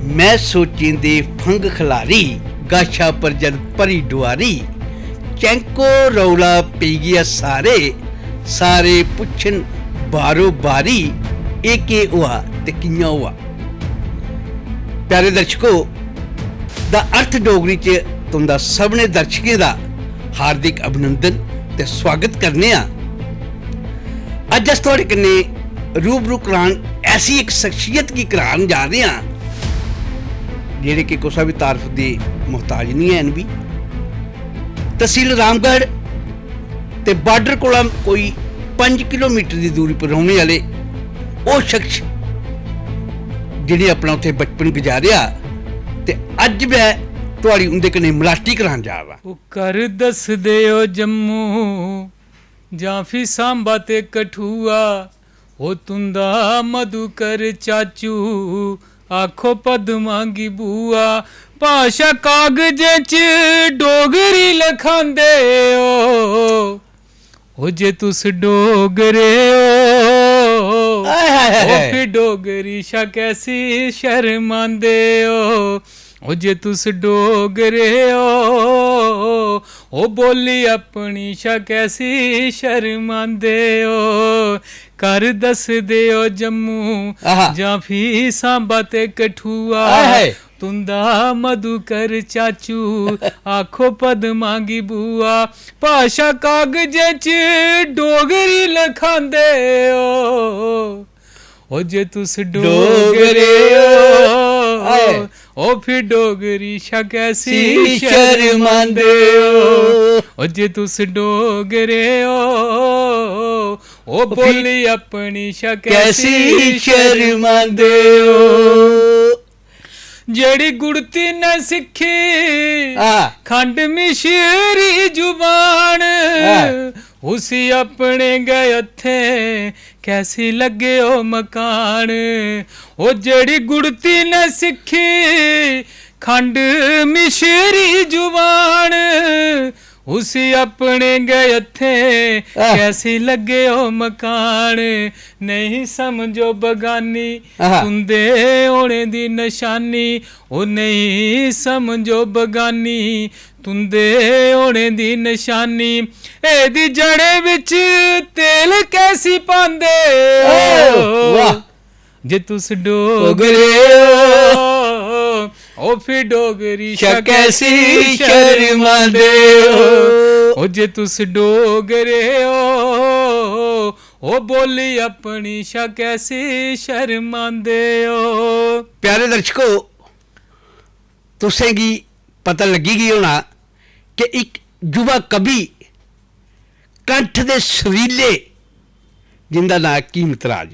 मैं सोचेंदे फंग खिलारी गाशा पर जद परी डुआरी चैंको रौला पी गया सारे सारे पुछन बारो बारी एके हुआ ते कियां हुआ। प्यारे दर्शकों दा अर्थ डोगरी च तुंदा सबने दर्शकें दा हार्दिक अभिनंदन ते स्वागत करने आ। अज अस तुहाडे कन्नै रूबरू करान ऐसी एक शख्सियत की करान जा रहे हैं जेह्ड़े कि कुसा भी तारफ दे मुहताज नहीं हैन भी। तहसील रामगढ़ ते बार्डर कोला कोई 5 किलोमीटर की दूरी पर रौहने वाले वो शख्स जिन्हें अपना उत्थे बचपन गुजारिया ते अज मैं तुहाड़ी उंदे कन्नै मलाटी करान जा रहा। वो कर दस दियो जम्मू जां फिर सांबा ते कठुआ ओ तुंदा मधुकर चाचू आखो पद मांगी बुआ भाषा कागजे च डोगरी लखांदे ओ जे तुस डोगरे ओ फिर डोगरी शा कैसी शर्मांदे ओ जे तुस डोगरे ओ बोली अपनी शा कैसी शर्मांदे ओ कर दस दियो जम्मू जां फी सांबा ते कठुआ तुंदा मधुकर चाचू आखो पद मांगी बुआ भाषा कागजे च डोगरी लखांदे ओ जे तुस डोगरे ओ फिर डोगरी शा कैसी शर्मांदे ओ जे तुस डोगरे ओ बोली अपनी शा कैसी शर्मांदे जेड़ी गुड़ती न सिखी खंड मिश्री जुबान उसी अपने गए हथे कैसी लगे ओ मकान ओ जेड़ी गुड़ती न सिखी खंड मिश्री जुबान उसी अपने गए हथे कैसी लगे ओ मकान नहीं समझो बगानी तुंदे होने दी निशानी ओ नहीं समझो बगानी तुंदे होने दी निशानी एदी जड़े विच तेल कैसी पांदे जे तुस डोगरे ओ फिर डोगरी शा कैसी शर्मांदे ओ जे तुस डोगरे ओ बोली अपनी शा कैसी शर्मांदे ओ। प्यारे दर्शकों तुसें गी पता लगी गई होना कि एक युवा कवि कंठ दे सुरीले जिंदा नाम कीमतराज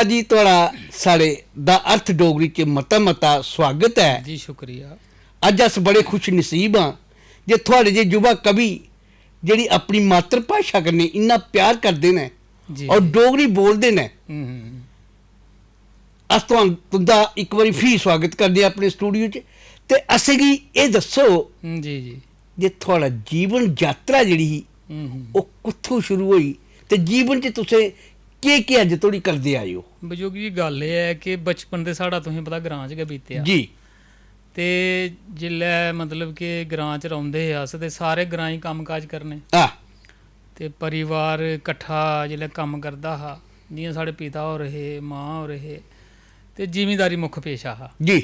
जी थोड़ा साढ़े दा अर्थ डोगरी च मता स्वागत है जी। शुक्रिया। अज अस बड़े खुश नसीब हाँ जे थोड़े जे युवा कवि जेड़ी अपनी मातर भाषा कन्नै इन्ना प्यार करते हैं और डोगरी बोलते हैं। अस तुंदा एक बारी फ्री स्वागत करते अपने स्टूडियो च ते असें गी एह दस्सो जी जे थोड़ा जीवन यात्रा जेड़ी ही वो कुत्थों शुरू हुई ते जीवन च तुसें के अज तोड़ी करदे आए हो। बजुर्ग जी गल एह है कि बचपन ते साढ़ा तुसें पता ग्रां च गै बीतेआ जी ते जिल्लै मतलब कि ग्रां च रौंदे हे अस ते सारे ग्रांई कम्म काज करने ते परिवार कट्ठा जिल्लै कम्म करदा हा जियां साढ़े पिता होर हे मां होर हे ते जिमींदारी मुक्ख पेशा हा जी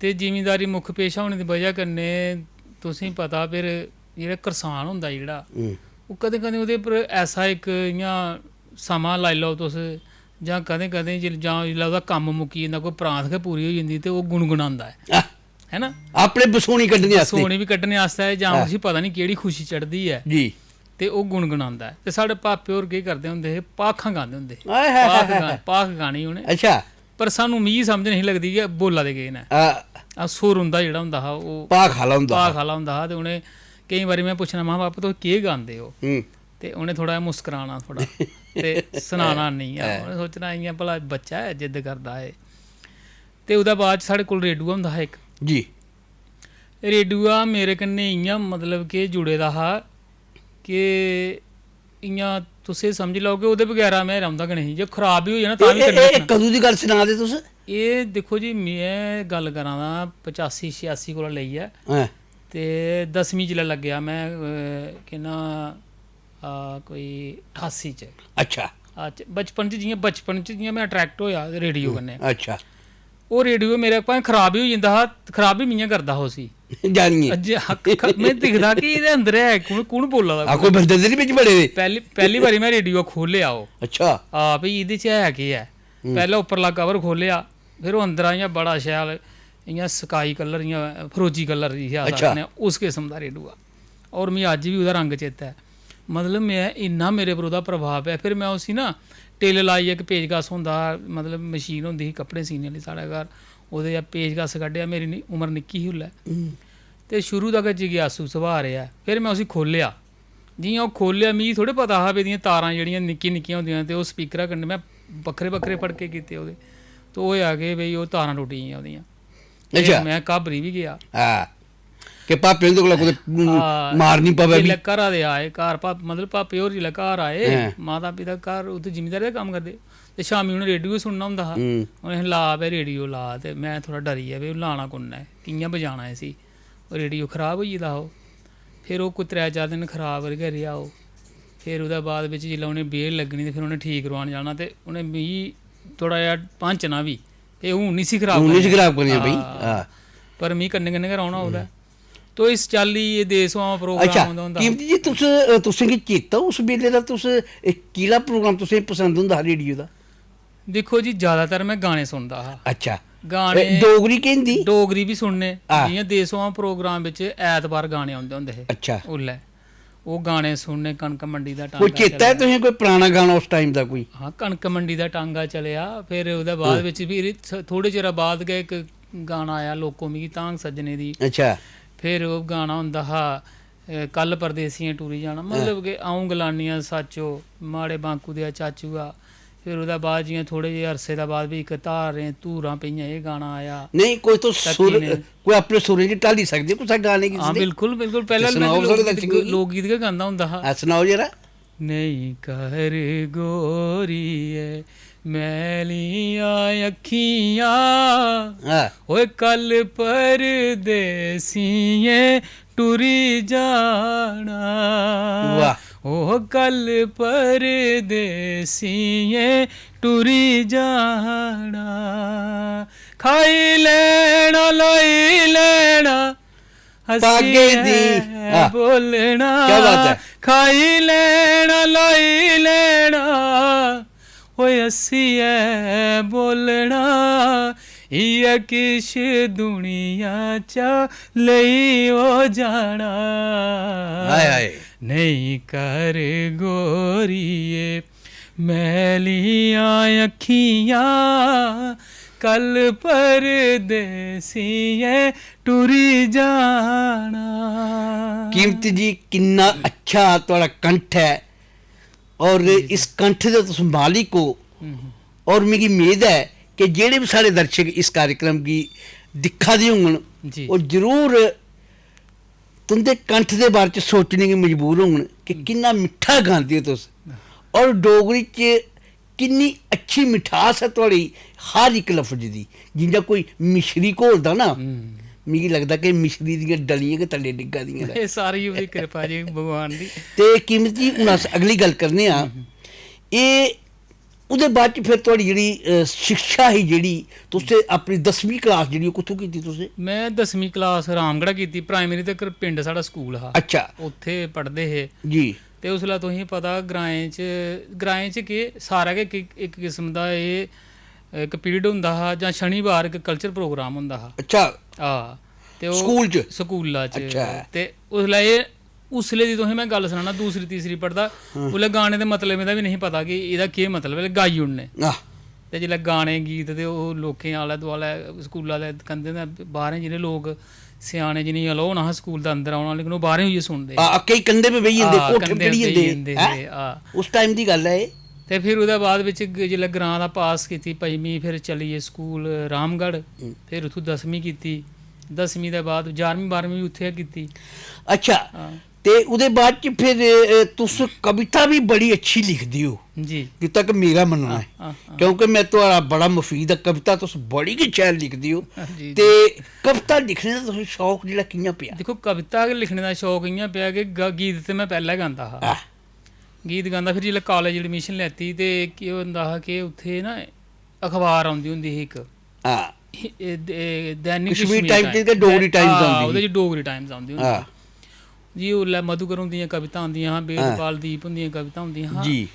ते जिमींदारी मुक्ख पेशा होने दी वजह कन्नै तुसेंगी पता फिर जेह्ड़ा करसान होंदा जेह्ड़ा ओह् कदें कदें ओह्दे पर ऐसा इक इ'यां समां लाई लैओ तुस जां कदें कदें जां जिल्लै ओह्दा कम्म मुक्की जंदा कोई प्रांत गै पूरी होई जंदी ते ओह् गुनगुनांदा है ना अपने बसोनी कड्ढने आस्तै बसोनी भी कड्ढने आस्तै जां उसी पता नहीं केह्ड़ी खुशी चढ़दी है जी ते ओह् गुनगुनांदा है ते साढ़े भापे होर केह् करदे होंदे हे भाखां गांदे होंदे हे भाख गानी उ'नें अच्छा पर सानूं मिगी समझ नहीं लगदी कि बोला दे केह् न सुर उंदा जेह्ड़ा होंदा हा ओह् भाख आह्ला होंदा हा ते उ'नें केईं बारी मैं पुच्छना महां पापा तुस केह् गांदे हो ते उ'नें थोड़ा जिहा मुस्कराना थोड़ा ते सनाना नहीं है उ'नें सोचना इ'यां भला बच्चा है जिद्द करदा है ते ओह्दे बाद साढ़े कोल रेडूआ होंदा हा इक जी रेडूआ मेरे कन्नै इ'यां मतलब कि जुड़े दा हा कि इ'यां तुस समझी लैओ कि ओह्दे बगैरा में रौंह्दा गै नहीं जे खराब बी होई जाना तां बी कदूं दी गल्ल सना दे तुस ਇਹ ਦੇਖੋ ਜੀ ਮੈਂ ਗੱਲ ਕਰਾਂ ਤਾਂ 85 86 ਕੋਲ ਲਈ ਹੈ ਹਾਂ ਤੇ 10ਵੀਂ ਚ ਲੱਗਿਆ ਮੈਂ ਕਿੰਨਾ ਕੋਈ 88 ਚ ਅੱਛਾ ਬਚਪਨ ਚ ਜਿ'यां मैं अट्रैक्ट होया रेडियो कन्नै अच्छा ਉਹ ਰੇਡੀਓ ਮੇਰੇ ਭਾਵੇਂ ਖਰਾਬ ਹੀ ਹੋ ਜਾਂਦਾ ਹਾਂ ਖਰਾਬ ਵੀ ਮੀਆਂ ਕਰਦਾ ਹੋ ਸੀ ਜਾਨੀਏ ਅੱਜ ਮੈਂ ਦਿਖਦਾ ਕਿ ਇਹਦੇ ਅੰਦਰ ਹੈ ਕੌਣ ਬੋਲਦਾ ਆ ਕੋਈ ਬੰਦੇ ਦੇ ਨਹੀਂ ਵਿੱਚ ਬੜੇ ਦੇ ਪਹਿਲੀ ਵਾਰੀ ਮੈਂ ਰੇਡੀਓ ਖੋਲਿਆ ਉਹ ਅੱਛਾ ਆ ਭਈ ਇਹਦੇ ਚ ਹੈ ਕੀ ਹੈ ਪਹਿਲਾਂ ਉੱਪਰਲਾ ਕਵਰ ਖੋਲਿਆ ਫਿਰ ਉਹ ਅੰਦਰ ਆਈਆਂ ਬੜਾ ਸ਼ੈਲ ਇਆਂ ਸਕਾਈ ਕਲਰ ਜਾਂ ਫਰੋਜੀ ਕਲਰ ਦੀ ਨੇ ਉਸ ਕਿਸਮ ਦਾ ਰੇਡੀਓ ਔਰ ਮੈਂ ਅੱਜ ਵੀ ਉਹਦਾ ਰੰਗ ਚੇਤਾ ਹੈ ਮਤਲਬ ਮੈਂ ਇੰਨਾ ਮੇਰੇ ਪਰ ਉਹਦਾ ਪ੍ਰਭਾਵ ਹੈ ਫਿਰ ਮੈਂ ਉਸੀ ਨਾ ਟੇਲ ਲਾਈ ਇੱਕ ਪੇਜਕਸ ਹੁੰਦਾ ਮਤਲਬ ਮਸ਼ੀਨ ਹੁੰਦੀ ਸੀ ਕੱਪੜੇ ਸੀਨੇ ਵਾਲੀ ਸਾਡੇ ਘਰ ਉਹਦੇ ਆ ਪੇਜਕਸ ਕੱਢਿਆ ਮੇਰੀ ਉਮਰ ਨਿੱਕੀ ਹੀ ਹੁੱਲਾ ਤੇ ਸ਼ੁਰੂ ਤੱਕ ਜਿਗਿਆਸੂ ਸੁਭਾਅ ਰਿਹਾ ਫਿਰ ਮੈਂ ਉਸੀ ਖੋਲਿਆ ਜਿ'यां ਉਹ ਖੋਲਿਆ ਮੈਨੂੰ ਥੋੜ੍ਹੇ ਪਤਾ ਹਾਂ ਵੀ ਇਹਦੀਆਂ ਤਾਰਾਂ ਜਿਹੜੀਆਂ ਨਿੱਕੀਆਂ ਹੁੰਦੀਆਂ ਤੇ ਉਹ ਸਪੀਕਰਾਂ ਕੰਨੇ ਮੈਂ ਵੱਖਰੇ ਫੜ ਕੇ ਕੀਤੇ ਉਹਦੇ ਤੇ ਉਹ ਆ ਗਏ ਬਈ ਉਹ ਤਾਰਾਂ ਟੁੱਟ ਗਈਆਂ ਉਹਦੀਆਂ ਮੈਂ ਘਾਬਰੀ ਵੀ ਗਿਆ ਹਾਂ ਕਿ ਪਾਪੇ ਉਹਦੇ ਕੋਲ ਕੋਈ ਮਾਰ ਨਹੀਂ ਪਵੇ ਵੀ ਘਰਾਂ ਦੇ ਆਏ ਘਰ ਮਤਲਬ ਪਾਪੇ ਹੋਰ ਜਿਲੇ ਘਰ ਆਏ ਮਾਤਾ ਪਿਤਾ ਘਰ ਉੱਥੇ ਜ਼ਿਮੀਂਦਾਰੀ ਦਾ ਕੰਮ ਕਰਦੇ ਤੇ ਸ਼ਾਮੀ ਉਹਨੇ ਰੇਡੀਓ ਸੁਣਨਾ ਹੁੰਦਾ ਹਾਂ ਉਹਨੇ ਲਾ ਪਏ ਰੇਡੀਓ ਲਾ ਤੇ ਮੈਂ ਥੋੜਾ ਡਰੀ ਆ ਵੀ ਉਹ ਲਾਣਾ ਕੁੰਨਾ ਹੈ ਕਿ'यां ਵਜਾਣਾ ਸੀ ਉਹ ਰੇਡੀਓ ਖਰਾਬ ਹੋਈ ਦਾ ਉਹ ਫਿਰ ਉਹ ਕੋਈ 3-4 ਦਿਨ ਖਰਾਬ ਕਰਕੇ ਰਿਹਾ ਉਹ ਫਿਰ ਉਹਦੇ ਬਾਅਦ ਵਿੱਚ ਜਿੱਦਾਂ ਉਹਨੇ ਬੇਲ ਲੱਗਣੀ ਤੇ ਫਿਰ ਉਹਨੇ ਠੀਕ ਕਰਵਾਉਣ ਜਾਣਾ ਤੇ ਉਹਨੇ ਵੀ ਥੋੜਾ ਜਿਹਾ ਪੰਚਣਾ ਵੀ ਇਹ ਹੁਣ ਨਹੀਂ ਸੀ ਖਰਾਬ ਕਰਨੀ ਬਈ ਪਰ ਮੀਂਹ ਕੰਨੇ ਕਰਾਉਣਾ ਉਹਦਾ ਤੋ ਇਸ ਚਾਲੀ ਇਹ ਦੇਸਵਾਂ ਪ੍ਰੋਗਰਾਮ ਹੁੰਦਾ ਕੀਮਤੀ ਜੀ ਤੁਸੀਂ ਕੀ ਚੇਤਾ ਉਸ ਵੇਲੇ ਦਾ ਕਿਹੜਾ ਪ੍ਰੋਗਰਾਮ ਤੁਸੀਂ ਪਸੰਦ ਹੁੰਦਾ ਰੇਡੀਓ ਦਾ ਦੇਖੋ ਜੀ ਜ਼ਿਆਦਾਤਰ ਮੈਂ ਗਾਣੇ ਸੁਣਦਾ ਹਾਂ ਅੱਛਾ ਗਾਣੇ ਡੋਗਰੀ ਕਹਿੰਦੀ ਡੋਗਰੀ ਵੀ ਸੁਣਨੇ ਜਿ'यां ਦੇਸਵਾਂ ਪ੍ਰੋਗਰਾਮ ਵਿੱਚ ਐਤਵਾਰ ਗਾਣੇ ਆਉਂਦੇ ਹੁੰਦੇ ਸੀ ਅੱਛਾ ਉਹ ਗਾਣੇ ਸੁਣਨੇ ਕਣਕ ਮੰਡੀ ਦਾ ਟਾਂਗਾ ਕੋਈ ਚੇਤਾ ਹੈ ਤੁਸੀਂ ਕੋਈ ਪੁਰਾਣਾ ਗਾਣਾ ਉਸ ਟਾਈਮ ਦਾ ਕੋਈ ਹਾਂ ਕਣਕ ਮੰਡੀ ਦਾ ਟਾਂਗਾ ਚੱਲਿਆ ਫਿਰ ਉਹਦੇ ਬਾਅਦ ਵਿੱਚ ਵੀ ਥੋੜੇ ਚਿਰ ਬਾਅਦ ਗਏ ਇੱਕ ਗਾਣਾ ਆਇਆ ਲੋਕੋ ਮੀ ਤਾਂਗ ਸੱਜਣੇ ਦੀ ਅੱਛਾ ਫਿਰ ਉਹ ਗਾਣਾ ਹੁੰਦਾ ਹਾਂ ਕੱਲ ਪਰਦੇਸੀਆਂ ਟੂਰੀ ਜਾਣਾ ਮਤਲਬ ਕਿ ਆਉਂ ਗਲਾਨੀਆਂ ਸਾਚੋ ਮਾੜੇ ਬਾਂਕੂ ਦੇ ਚਾਚੂ ਆ ਫਿਰ ਉਹਦਾ ਬਾਅਦ ਜਿ'यां ਥੋੜੇ ਜਿਹੇ ਅਰਸੇ ਦਾ ਬਾਅਦ ਵੀ ਇੱਕ ਧਾਰੇ ਧੂਰਾਂ ਪਈਆਂ ਇਹ ਗਾਣਾ ਆਇਆ ਨਹੀਂ ਕੋਈ ਤਾਂ ਕੋਈ ਆਪਣੇ ਸੁਰੇ ਚ ਢਾਲੀ ਸਕਦੇ ਕੋਈ ਗਾਣੇ ਕਿਸੇ ਹਾਂ ਬਿਲਕੁਲ ਪਹਿਲਾਂ ਲੋਕ ਗੀਤ ਗਾਉਂਦਾ ਹੁੰਦਾ ਹਾਂ ਸੁਣਾਓ ਜਰਾ ਨਹੀਂ ਕਰ ਗੋਰੀਏ ਮੈਲੀਆਂ ਅੱਖੀਆਂ ਓਏ ਕੱਲ ਪਰਦੇਸੀਏ ਟੁਰੀ ਜਾਣਾ ਉਹ ਕੱਲ ਪਰਦੇਸੀਏ ਟੁਰੀ ਜਾਣਾ ਖਾਈ ਲੈਣਾ ਲਈ ਲੈਣਾ ਹੱਸੀ ਬੋਲਣਾ ਖਾਈ ਲੈਣਾ ਲਈ ਲੈਣਾ ਓਏ ਹੱਸੀਏ ਬੋਲਣਾ ਇਹ ਕਿਸ ਦੁਨੀਆ ਚ ਲਈ ਹੋ ਜਾਣਾ ਨਹੀਂ ਕਰ ਗੋਰੀਏ ਮੈਲੀਆਂ ਅੱਖੀਆਂ ਕੱਲ ਪਰਦੇਸੀਏ ਟੁਰੀ ਜਾਣਾ ਕੀਮਤੀ ਜੀ ਕਿੰਨਾ ਅੱਛਾ ਤੁਹਾਡਾ ਕੰਠ ਹੈ ਔਰ ਇਸ ਕੰਠ ਦੇ ਤੁਸੀਂ ਮਾलिक हो और मेरी उम्मीद है कि जेड़े भी सारे दर्शक इस कार्यक्रम की दिखा दे होंगे और जरूर तुंदे कंठ के बारे च सोचने की मजबूर होंगे कि किन्ना मिठा गांदे हो तुस और डोगरी च किन्नी अच्छी मिठास है थोड़ी हर एक लफ्ज की जिंदा कोई मिश्री घोलदा ना मिगी लगता कि मिश्री दी डलियां के थल्ले डिग्गा दियां सारी ओदी कृपा जी भगवान दी ते कीमत जी हुण अस अगली गल करने आ ਇਹ ਉਹਦੇ ਬਾਅਦ ਚ ਫਿਰ ਤੁਹਾਡੀ ਜਿਹੜੀ ਸਿੱਖਿਆ ਹੀ ਜਿਹੜੀ ਤੁਸੀਂ ਆਪਣੀ 10ਵੀਂ ਕਲਾਸ ਜਿਹੜੀ ਉਹ ਕਿੱਥੋਂ ਕੀਤੀ ਤੁਸੀਂ ਮੈਂ 10ਵੀਂ ਕਲਾਸ ਰਾਮਗੜ੍ਹ ਕੀਤੀ ਪ੍ਰਾਇਮਰੀ ਤੱਕ ਪਿੰਡ ਸਾਡਾ ਸਕੂਲ ਆ ਅੱਛਾ ਉੱਥੇ ਪੜ੍ਹਦੇ ਹੈ ਜੀ ਤੇ ਉਸ ਲਈ ਤੁਸੀਂ ਪਤਾ ਗਰਾਏ ਚ ਕਿ ਸਾਰਾ ਕਿ ਇੱਕ ਕਿਸਮ ਦਾ ਇਹ ਇੱਕ ਪੀਰੀਅਡ ਹੁੰਦਾ ਹੈ ਜਾਂ ਸ਼ਨੀਵਾਰ ਇੱਕ ਕਲਚਰ ਪ੍ਰੋਗਰਾਮ ਹੁੰਦਾ ਹੈ ਅੱਛਾ ਹਾਂ ਤੇ ਉਹ ਸਕੂਲਾਂ ਚ ਤੇ ਉਸ ਲਈ ਜਦੋਂ ਮੈਂ ਗੱਲ ਸੁਣਾਣਾ ਦੂਸਰੀ ਤੀਸਰੀ ਪੜ੍ਹਦਾ ਉਹਲੇ ਗਾਣੇ ਦੇ ਮਤਲਬ ਇਹਦਾ ਵੀ ਨਹੀਂ ਪਤਾ ਕਿ ਇਹਦਾ ਕੀ ਮਤਲਬ ਹੈ ਗਾਈ ਉਹਨੇ ਤੇ ਜਿਹੜੇ ਗਾਣੇ ਗੀਤ ਤੇ ਉਹ ਲੋਕਾਂ ਆਲੇ ਦੁਆਲੇ ਸਕੂਲਾਂ ਦੇ ਕੰਦੇ ਦੇ ਬਾਹਰ ਜਿਹੜੇ ਲੋਕ ਸਿਆਣੇ ਜਿਹਨੇ ਅਲੋ ਨਾ ਸਕੂਲ ਦਾ ਅੰਦਰ ਆਉਣਾ ਲੇਕਿਨ ਉਹ ਬਾਹਰ ਹੀ ਸੁਣਦੇ ਕਈ ਕੰਦੇ ਪੇ ਬਈ ਜਾਂਦੇ ਕੋਠੇ ਪੜੀ ਜਾਂਦੇ ਉਸ ਟਾਈਮ ਦੀ ਗੱਲ ਹੈ ਤੇ ਫਿਰ ਉਹਦੇ ਬਾਅਦ ਵਿੱਚ ਜਿਹੜੇ ਗ੍ਰਾਂ ਦਾ ਪਾਸ ਕੀਤੀ 5ਵੀਂ ਫਿਰ ਚਲੀਏ ਸਕੂਲ ਰਾਮਗੜ੍ਹ ਫਿਰ ਉੱਥੋਂ 10ਵੀਂ ਕੀਤੀ 10ਵੀਂ ਦੇ ਬਾਅਦ 11ਵੀਂ 12ਵੀਂ ਉੱਥੇ ਕੀਤੀ ਅੱਛਾ ਤੇ ਉਹਦੇ ਬਾਅਦ ਚ ਫਿਰ ਤੁਸੀਂ ਕਵਿਤਾ ਵੀ ਬੜੀ ਅੱਛੀ ਲਿਖਦੇ ਹੋ ਜੀ ਜਿੱਥੇ ਤੱਕ ਮੇਰਾ ਮੰਨਣਾ ਹੈ ਹਾਂ ਕਿਉਂਕਿ ਮੈਂ ਤੁਹਾਡਾ ਬੜਾ ਮੁਫੀਦ ਹੈ ਕਵਿਤਾ ਤੁਸੀਂ ਬੜੀ ਹੀ ਸ਼ਾਇਰ ਲਿਖਦੇ ਹੋ ਜੀ ਤੇ ਕਵਿਤਾ ਲਿਖਣ ਦਾ ਤੁਸੀਂ ਸ਼ੌਕ ਜਿਹੜਾ ਕਿੰਨਾ ਪਿਆ ਦੇਖੋ ਕਵਿਤਾ ਲਿਖਣ ਦਾ ਸ਼ੌਕ ਇ'यां ਪਿਆ ਕਿ ਗੀਤ ਤੇ ਮੈਂ ਪਹਿਲਾਂ ਗਾਉਂਦਾ ਹਾਂ ਆਹ, ਗੀਤ ਗਾਉਂਦਾ ਫਿਰ ਜਿੱਲੇ ਕਾਲਜ ਐਡਮਿਸ਼ਨ ਲੈਤੀ ਤੇ ਕੀ ਹੁੰਦਾ ha ਕਿ ਉੱਥੇ ਨਾ ਅਖਬਾਰ ਆਉਂਦੀ ਹੁੰਦੀ ਸੀ ਇੱਕ ਹਾਂ ਦੈਨਿਕ ਕਸ਼ਮੀਰ ਟਾਈਮਸ ਤੇ ਡੋਗਰੀ ਟਾਈਮਸ ਆਉਂਦੀ ਉਹਦੇ ਚ ਡੋਗਰੀ ਟਾਈਮਸ ਆਉਂਦੀ ਹੁੰਦੀ ਹਾਂ ਜੀ ਉਹ ਮਧੂਕਰ ਹੁੰਦੀਆਂ ਕਵਿਤਾ ਹੁੰਦੀਆਂ ਹਾਂ ਬੇਦਪਾਲ ਦੀਪ ਹੁੰਦੀਆਂ ਕਵਿਤਾ ਹੁੰਦੀਆਂ ਹਾਂ ਜੀ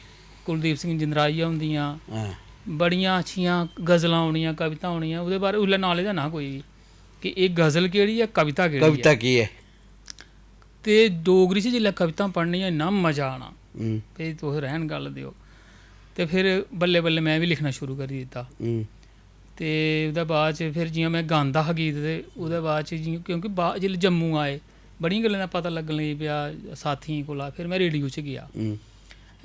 ਕੁਲਦੀਪ ਸਿੰਘ ਜਿੰਦਰਾਈਆ ਹੁੰਦੀਆਂ ਹਾਂ ਬੜੀਆਂ ਅੱਛੀਆਂ ਗਜ਼ਲਾਂ ਆਉਣੀਆਂ ਕਵਿਤਾ ਆਉਣੀਆਂ ਉਹਦੇ ਬਾਰੇ ਉਹਲਾ ਨੌਲੇਜ ਹੈ ਨਾ ਕੋਈ ਵੀ ਕਿ ਇਹ ਗਜ਼ਲ ਕਿਹੜੀ ਹੈ ਕਵਿਤਾ ਕਿਹੜੀ ਕਵਿਤਾ ਹੈ ਕੀ ਹੈ ਤੇ ਡੋਗਰੀ 'ਚ ਜਿੱਲੇ ਕਵਿਤਾ ਪੜ੍ਹਨੀਆਂ ਇੰਨਾ ਮਜ਼ਾ ਆਉਣਾ ਹੂੰ ਵੀ ਤੁਸੀਂ ਰਹਿਣ ਗੱਲ ਦਿਓ ਤੇ ਫਿਰ ਬੱਲੇ ਬੱਲੇ ਮੈਂ ਵੀ ਲਿਖਣਾ ਸ਼ੁਰੂ ਕਰ ਦਿੱਤਾ ਹੂੰ ਤੇ ਉਹਦੇ ਬਾਅਦ 'ਚ ਫਿਰ ਜਿਵੇਂ ਮੈਂ ਗਾਉਂਦਾ ਹਾਂ ਗੀਤ ਤੇ ਉਹਦੇ ਬਾਅਦ 'ਚ ਜਿਵੇਂ ਕਿਉਂਕਿ ਜਿੱਲੇ ਜੰਮੂ ਆਏ ਬੜੀਆਂ ਗੱਲਾਂ ਦਾ ਪਤਾ ਲੱਗਣ ਲਈ ਪਿਆ ਸਾਥੀਆਂ ਕੋਲ ਫਿਰ ਮੈਂ ਰੇਡੀਓ 'ਚ ਗਿਆ ਹੂੰ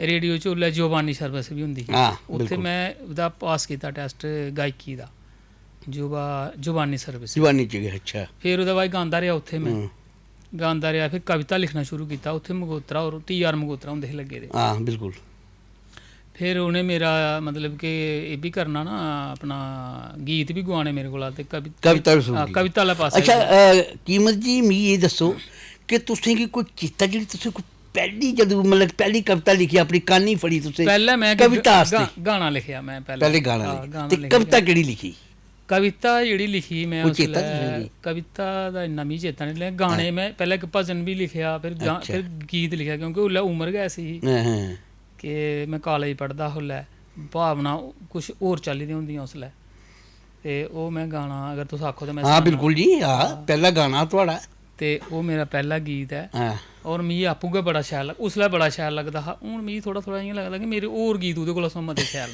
ਰੇਡੀਓ 'ਚ ਉਹਲੇ ਜੋਬਾਨੀ ਸਰਵਿਸ ਵੀ ਹੁੰਦੀ ਸੀ ਹਾਂ ਉੱਥੇ ਬਿਲਕੁਲ ਮੈਂ ਉਹਦਾ ਪਾਸ ਕੀਤਾ ਟੈਸਟ ਗਾਇਕੀ ਦਾ ਜੋਬਾਨੀ ਸਰਵਿਸ ਜਵਾਨੀ ਚ ਗਿਆ ਅੱਛਾ ਫਿਰ ਉਹਦੇ ਬਾਅਦ ਗਾਉਂਦਾ ਰਿਹਾ ਉੱਥੇ ਮੈਂ ਹੂੰ ਗਾਉਂਦਾ ਰਿਹਾ ਫਿਰ ਕਵਿਤਾ ਲਿਖਣਾ ਸ਼ੁਰੂ ਕੀਤਾ ਉੱਥੇ ਮਗੋਤਰਾ ਔਰ TR ਮਗੋਤਰਾ ਹੁੰਦੇ ਸੀ ਲੱਗੇ ਦੇ ਹਾਂ ਬਿਲਕੁਲ ਫਿਰ ਉਹਨੇ ਮੇਰਾ ਮਤਲਬ ਕਿ ਇਹ ਵੀ ਕਰਨਾ ਨਾ ਆਪਣਾ ਗੀਤ ਵੀ ਗਵਾਉਣੇ ਮੇਰੇ ਕੋਲ ਤੇ ਕਵਿਤਾ ਵੀ ਸੁਣਦੀ ਕਵਿਤਾ ਵਾਲਾ ਪਾਸਾ ਅੱਛਾ ਕੀਮਤ ਜੀ ਮੈਨੂੰ ਇਹ ਦੱਸੋ ਕਿ ਤੁਸੀਂ ਕੀ ਕੋਈ ਕੀਤਾ ਜਿਹੜੀ ਤੁਸੀਂ ਕੋਈ ਪਹਿਲੀ ਜਦੋਂ ਮਤਲਬ ਪਹਿਲੀ ਕਵਿਤਾ ਲਿਖੀ ਆਪਣੀ ਕਾਨੀ ਫੜੀ ਤੁਸੀਂ ਪਹਿਲਾਂ ਮੈਂ ਕਵਿਤਾ ਵਾਸਤੇ ਗਾਣਾ ਲਿਖਿਆ ਮੈਂ ਪਹਿਲੇ ਗਾਣਾ ਲਿਖਿਆ ਤੇ ਕਵਿਤਾ ਕਿਹੜੀ ਲਿਖੀ ਕਵਿਤਾ ਜਿਹੜੀ ਲਿਖੀ ਮੈਂ ਉਹ ਉਸ ਚੇਤਾ ਵੇਲੇ ਨਹੀਂ? ਕਵਿਤਾ ਦਾ ਇੰਨਾ ਵੀ ਚੇਤਾ ਨਹੀਂ ਲਿਆ ਗਾਣੇ ਮੈਂ ਪਹਿਲਾਂ ਇੱਕ ਭਜਨ ਵੀ ਲਿਖਿਆ ਫਿਰ ਗੀਤ ਲਿਖਿਆ ਕਿਉਂਕਿ ਉਹ ਉਮਰ ਗਿਆ ਸੀ ਹਾਂ ਹਾਂ ਕਿ ਮੈਂ ਕਾਲਜ ਪੜ੍ਹਦਾ ਹੁੱਲੇ ਭਾਵਨਾ ਕੁਛ ਹੋਰ ਚੱਲ ਦੀਆਂ ਹੁੰਦੀਆਂ ਉਸ ਵੇਲੇ ਤੇ ਉਹ ਮੈਂ ਗਾਣਾ ਅਗਰ ਤੁਸੀਂ ਆਖੋ ਤਾਂ ਮੈਂ ਹਾਂ ਬਿਲਕੁਲ ਜੀ ਹਾਂ ਪਹਿਲਾ ਗਾਣਾ ਤੁਹਾਡਾ ਤੇ ਉਹ ਮੇਰਾ ਪਹਿਲਾ ਗੀਤ ਹੈ ਹਾਂ ਔਰ ਮੈਨੂੰ ਆਪੂਗਾ ਬੜਾ ਸ਼ੈਲ ਉਸ ਵੇਲੇ ਬੜਾ ਸ਼ੈਲ ਲੱਗਦਾ ਹਾਂ ਹੁਣ ਮੈਨੂੰ ਥੋੜਾ ਇਵੇਂ ਲੱਗਦਾ ਕਿ ਮੇਰੇ ਹੋਰ ਗੀਤ ਉਹਦੇ ਕੋਲ ਸੁਣਨ ਤੇ ਸ਼ੈਲ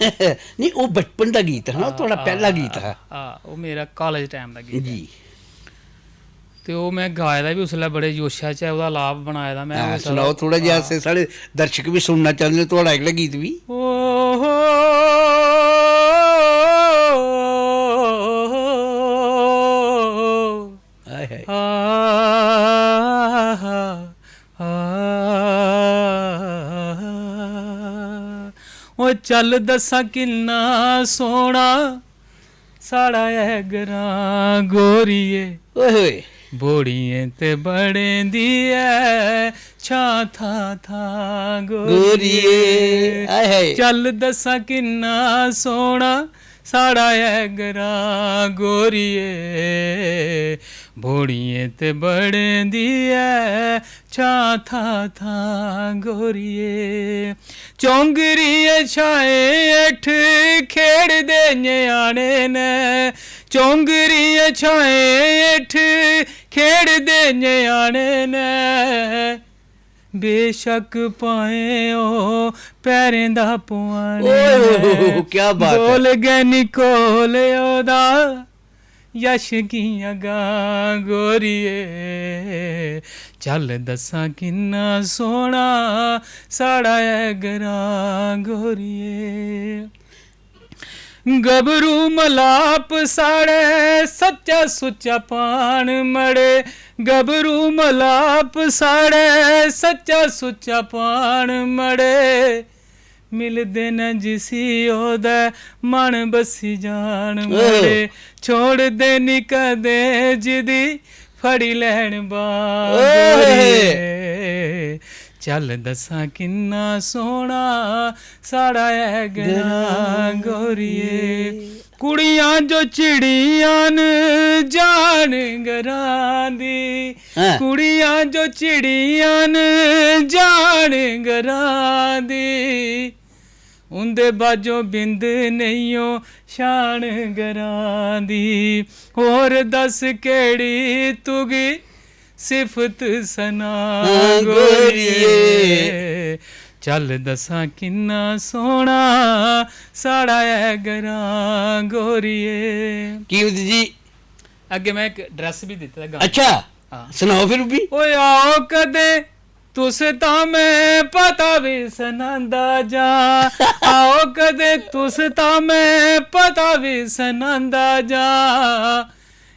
ਨਹੀਂ ਉਹ ਬਚਪਨ ਦਾ ਗੀਤ ਹੈ ਨਾ ਤੁਹਾਡਾ ਪਹਿਲਾ ਗੀਤ ਹੈ ਉਹ ਮੇਰਾ ਕਾਲਜ ਟਾਈਮ ਦਾ ਗੀਤ ਜੀ ਤੇ ਉਹ ਮੈਂ ਗਾਇਆ ਦਾ ਵੀ ਉਸ ਵੇਲੇ ਬੜੇ ਜੋਸ਼ਾ 'ਚ ਉਹਦਾ ਲਾਭ ਬਣਾਇਆ ਦਾ ਮੈਂ ਸੁਣਾਓ ਥੋੜਾ ਜਿਹਾ ਸਾਡੇ ਦਰਸ਼ਕ ਵੀ ਸੁਣਨਾ ਚਾਹੁੰਦੇ ਤੁਹਾਡਾ ਅਗਲਾ ਗੀਤ ਵੀ ਹਾਏ ਹਾਏ ਉਹ ਚੱਲ ਦੱਸਾਂ ਕਿੰਨਾ ਸੋਹਣਾ ਸਾੜਾ ਐ ਗਰਾਂ ਗੋਰੀਏ ਓਏ ਹੋਏ ਬੋੜੀਏ ਤੇ ਬੜੇ ਦੀ ਐ ਛਾਂ ਥਾਂ ਗੋਰੀਏ ਹਾਏ ਹਾਏ ਚੱਲ ਦੱਸਾਂ ਕਿੰਨਾ ਸੋਹਣਾ ਸਾੜਾ ਐ ਗਰਾਂ ਗੋਰੀਏ ਬੋੜੀਏ ਤੇ ਬੜੇ ਦੀ ਐ ਛਾਂ ਥਾਂ ਗੋਰੀਏ ਚੌਂਗਰੀਏ ਛਾਏ ਅੱਠ ਖੇਡਦੇ ਨਿਆਣੇ ਨੇ ਚੌਂਗਰੀਏ ਛਾਏ ਅੱਠ ਖੇਡਦੇ ਨਿਆਣੇ ਨੇ ਬੇਸ਼ੱਕ ਪਾਏ ਉਹ ਪੈਰਾਂ ਦਾ ਪੁਆਣੇ ਓਏ ਕੀ ਬਾਤ ਹੈ ਬੋਲ ਗਏ ਨਿਕੋਲ ਉਹਦਾ ਯਸ਼ ਕੀਆਂ ਗਾਂ ਗੋਰੀਏ ਚੱਲ ਦੱਸਾਂ ਕਿੰਨਾ ਸੋਹਣਾ ਸਾੜਾ ਐ ਗਰਾਂ ਗੋਰੀਏ ਗਬਰੂ ਮਲਾਪ ਸਾੜੇ ਸੱਚਾ ਸੁੱਚਾ ਪਾਣ ਮੜੇ ਗਬਰੂ ਮਲਾਪ ਸਾੜੇ ਸੱਚਾ ਸੁੱਚਾ ਪਾਣ ਮੜੇ ਮਿਲਦੇ ਨ ਜਿਸੀ ਉਹਦਾ ਮਨ ਬਸੀ ਜਾਣ ਮੜੇ ਛੋੜਦੇ ਨੀ ਕਦੇ ਜਿਹਦੀ ਫੜੀ ਲੈਣ ਬਾਗੋਰੀਏ ਚੱਲ ਦੱਸਾਂ ਕਿੰਨਾ ਸੋਹਣਾ ਸਾੜਾ ਐ ਗਰਾਂ ਗੋਰੀਏ ਕੁੜੀਆਂ ਜੋ ਚਿੜੀਆਂ ਨ ਜਾਣ ਗਰਾਂ ਦੀ ਕੁੜੀਆਂ ਜੋ ਚਿੜੀਆਂ ਨ ਜਾਣ ਗਰਾਂ ਦੀ ਉਹਦੇ ਬਾਝੋਂ ਬਿੰਦ ਨਹੀਂਓ ਸ਼ਾਨ ਗਰਾਂ ਦੀ ਹੋਰ ਦੱਸ ਕਿਹੜੀ ਤੁਗੀ ਸਿਫਤ ਸਨਾ ਗੋਰੀਏ ਚੱਲ ਦੱਸਾਂ ਕਿੰਨਾ ਸੋਹਣਾ ਸਾੜਾ ਐ ਗਰਾਂ ਗੋਰੀਏ ਕੀਮਤ ਜੀ ਅੱਗੇ ਮੈਂ ਇੱਕ ਡਰੈਸ ਵੀ ਦਿੱਤਾ ਗਾਣਾ ਅੱਛਾ ਸੁਣਾਓ ਫਿਰ ਵੀ ਓਏ ਆਓ ਕਦੇ ਤੁਸ ਤਾਂ ਮੈਂ ਪਤਾ ਵੀ ਸੁਣਾਂਦਾ ਜਾ ਆਓ ਕਦੇ ਤੁਸ ਤਾਂ ਮੈਂ ਪਤਾ ਵੀ ਸੁਣਾਂਦਾ ਜਾ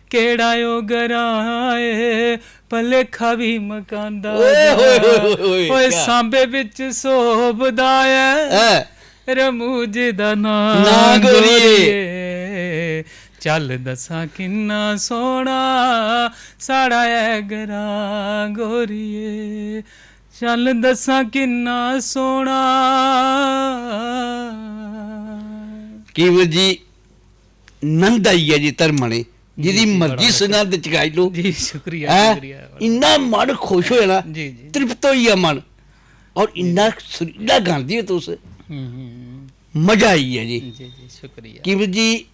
ਕਿਹੜਾ ਓ ਗਰਾਂ ਏ ਭਲੇਖਾ ਵੀ ਮਕਾਂਦਾ ਓਏ ਹੋਏ ਹੋਏ ਹੋਏ, ਓਏ ਕਿਆ? ਸਾਂਬੇ ਵਿੱਚ ਸੋਭਦਾ ਐ ਹੈ ਰਮੂਜ ਦਾ ਨਾਂ ਨਾ ਗੋਰੀਏ। ਗੋਰੀਏ। ਚੱਲ ਦੱਸਾਂ ਕਿੰਨਾ ਸੋਹਣਾ ਸਾੜਾ ਐ ਗਰਾ ਗੋਰੀਏ, ਚੱਲ ਦੱਸਾਂ ਕਿੰਨਾ ਸੋਹਣਾ। ਕੀਵਰ ਜੀ ਨੰਦ ਆਈ ਹੈ ਜੀ ਧਰਮਣੇ, ਜਿਹਦੀ ਜੀ, ਮਰਜ਼ੀ ਬੜਾ ਸੰਗਤ ਚਕਾਈ ਲੋ। ਜੀ ਸ਼ੁਕਰੀਆ ਹੈਂ? ਸ਼ੁਕਰੀਆ। ਇੰਨਾ ਮਨ ਖੁਸ਼ ਹੋਇਆ ਨਾ, ਜੀ ਜੀ ਤ੍ਰਿਪਤ ਹੋਈ ਆ ਮਨ, ਔਰ ਇੰਨਾ ਸੁਰੀਲਾ ਗਾਉਂਦੀ ਹੋ ਤੁਸੀਂ, ਹੂੰ ਮਜ਼ਾ ਆਈ ਹੈ ਜੀ। ਜੀ ਜੀ ਸ਼ੁਕਰੀਆ ਕੀਵਰ ਜੀ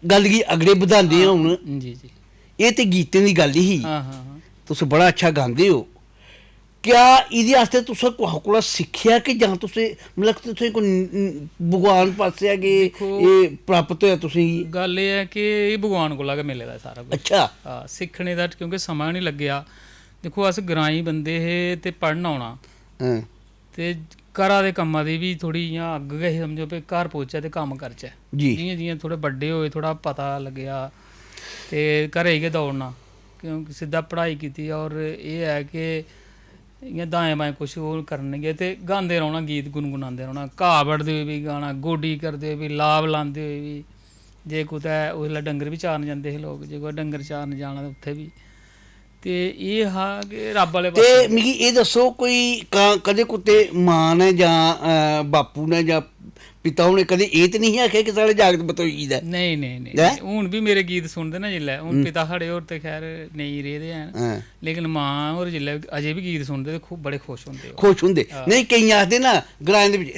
ਗੱਲ ਕੀ ਅਗਲੇ ਵਧਾਉਂਦੇ ਆ ਹੁਣ, ਜੀ ਜੀ ਇਹ ਤੇ ਗੀਤਾਂ ਦੀ ਗੱਲ ਹੀ, ਹਾਂ ਹਾਂ ਹਾਂ। ਤੁਸੀਂ ਬੜਾ ਅੱਛਾ ਗਾਉਂਦੇ ਹੋ। ਕਿਆ ਇਹਦੇ ਵਾਸਤੇ ਤੁਸੀਂ ਕੋਹ ਕੋਲ ਸਿੱਖਿਆ ਕਿ ਜਾਂ ਤੁਸੀਂ ਮਤਲਬ ਤੁਸੀਂ ਕੋਈ ਭਗਵਾਨ ਪਾਸੇ ਹੈਗੇ ਦੇਖੋ, ਇਹ ਪ੍ਰਾਪਤ ਹੋਇਆ ਤੁਸੀਂ? ਗੱਲ ਇਹ ਹੈ ਕਿ ਇਹ ਭਗਵਾਨ ਕੋਲ ਆ ਕੇ ਮਿਲੇ ਦਾ ਸਾਰਾ ਕੁਝ। ਅੱਛਾ। ਹਾਂ ਸਿੱਖਣੇ ਦਾ ਕਿਉਂਕਿ ਸਮਾਂ ਨਹੀਂ ਲੱਗਿਆ। ਦੇਖੋ ਅਸ ਗਰਾਈ ਬੰਦੇ ਹੈ ਤੇ ਪੜ੍ਹਨ ਆਉਣਾ ਹਾਂ ਤੇ ਘਰਾਂ ਦੇ ਕੰਮਾਂ ਦੀ ਵੀ ਥੋੜੀ ਜਾਂ ਅੱਗ ਗਏ ਸਮਝੋ ਵੀ ਘਰ ਪਹੁੰਚਿਆ ਤੇ ਕੰਮ ਕਰਚਾ। ਜੀ ਜਿਵੇਂ ਜਿਵੇਂ ਥੋੜੇ ਵੱਡੇ ਹੋਏ ਥੋੜਾ ਪਤਾ ਲੱਗਿਆ ਤੇ ਘਰੇ ਹੀ ਕੇ ਦੌੜਨਾ, ਕਿਉਂਕਿ ਸਿੱਧਾ ਪੜ੍ਹਾਈ ਕੀਤੀ। ਔਰ ਇਹ ਹੈ ਕਿ ਇयां दाएं बाएं कुछ होर करनगे ते गांदे रौह्ना, गीत गुनगुनांदे रौह्ना, घाह् बड्ढदे होई बी गाना, गोड्डी करदे होई बी, लाभ लांदे होई बी। जे कुतै उसलै डंगर बी चारन जंदे हे लोक, जे कुतै डंगर चारन जाना ते उत्थै बी। ते एह् हा कि रब आह्ले ते पास्से मिगी एह् दस्सो कोई कदें कुतै मां ने जां बापू ने जां पिता होने कदें एह् ते नहीं आखेआ कि साढ़े जागत बतोई दा? नेईं नेईं नेईं, हून बी मेरे गीत सुनदे ना जिल्लै, हून पिता साढ़े होर ते खैर नेईं रेह्दे हैन, लेकिन मां होर जिल्लै अजें बी गीत सुनदे ते खूब बड़े खुश होंदे। खुश होंदे नहीं? केईं आखदे ना ग्राएं दे बिच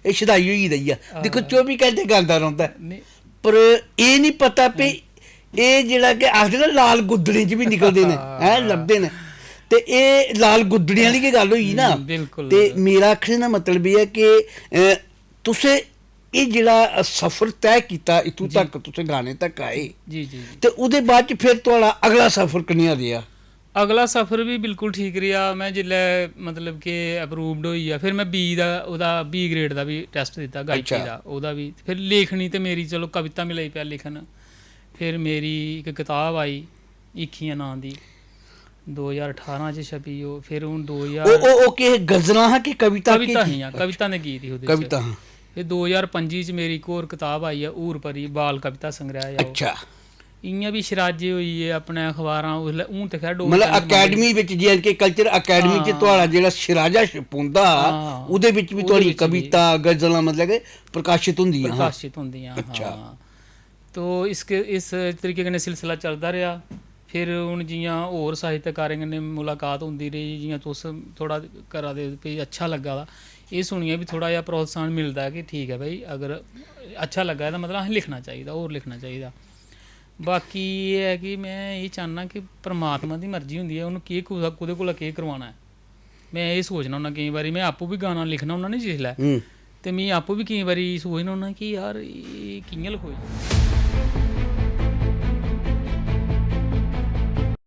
एह् शदाई होई गेदी ऐ, दिक्खो 24 घैंटे गांदा रौंह्दा, पर एह् नहीं पता भी एह् जेह्ड़ा कि आखदे ना लाल गुद्दड़ें च बी निकलदे न, हैं लभदे न, ते एह् लाल गुद्दड़ें आह्ली गै गल्ल होई ना। बिल्कुल। ते मेरा आखने दा मतलब एह् है कि तुसें एह् जेह्ड़ा सफर तय कीता इत्थूं तक तुसें गाने तक आए, जी जी ते ओह्दे बाद च फिर थुआढ़ा अगला सफर कनेहा रेहा? अगला सफर भी बिल्कुल ठीक रेहा। मैं जिल्लै मतलब कि अप्रूवड होई गेआ, फिर मैं बी दा ओह्दा बी ग्रेड दा भी टैस्ट दित्ता गायकी दा, ओह्दा भी। फिर लेखनी ते मेरी चलो कविता मी लगी पेआ लिखन। फिर मेरी इक कताब आई ईखियां नांऽ दी, 2018 च छपी ओह्। फिर हून 2000 ओह् केह् गजलां हा कि कविता? कविता हियां, कविता दे गीत ही ओह्दे च। कविता हां। फिर 2025 च मेरी इक होर कताब आई ऐ हूर परी बाल कविता संग्रह। अच्छा। इ'यां भी शराजे होई गे अपने अखबारां उसलै, हून ते खैर डोगरी मतलब अकैडमी बिच जे कल्चर अकैडमी च थुआढ़ा जेह्ड़ा शिराजा पौंदा ओह्दे बिच भी थुआढ़ी कविता गजलां मतलब कि प्रकाशित होंदियां? प्रकाशित होंदियां। अच्छा। तो इस तरीके कन्नै सिलसिला चलदा रेहा। फिर हून जियां होर साहित्यकारें कन्नै मुलाकात होंदी रेही, जियां तुस थोह्ड़ा करा दे भाई अच्छा लग्गा दा, एह् सुनियै भी थोह्ड़ा जेहा प्रोत्साहन मिलदा है कि ठीक है भाई अगर अच्छा लग्गा तां मतलब असें लिखना चाहिदा, होर लिखना चाहिदा। बाकी एह् है कि मैं एह् चाह्न्नां कि परमात्मा दी मर्जी होंदी ऐ, उन्नै केह् कुदै कोला केह् करवाना ऐ। मैं एह् सोचना होन्ना केईं बारी, मैं आपूं बी गाना लिखना होन्ना नी जिसलै, ते मी आपूं बी केईं बारी सोचना होन्ना कि यार एह् कि'यां लखोई।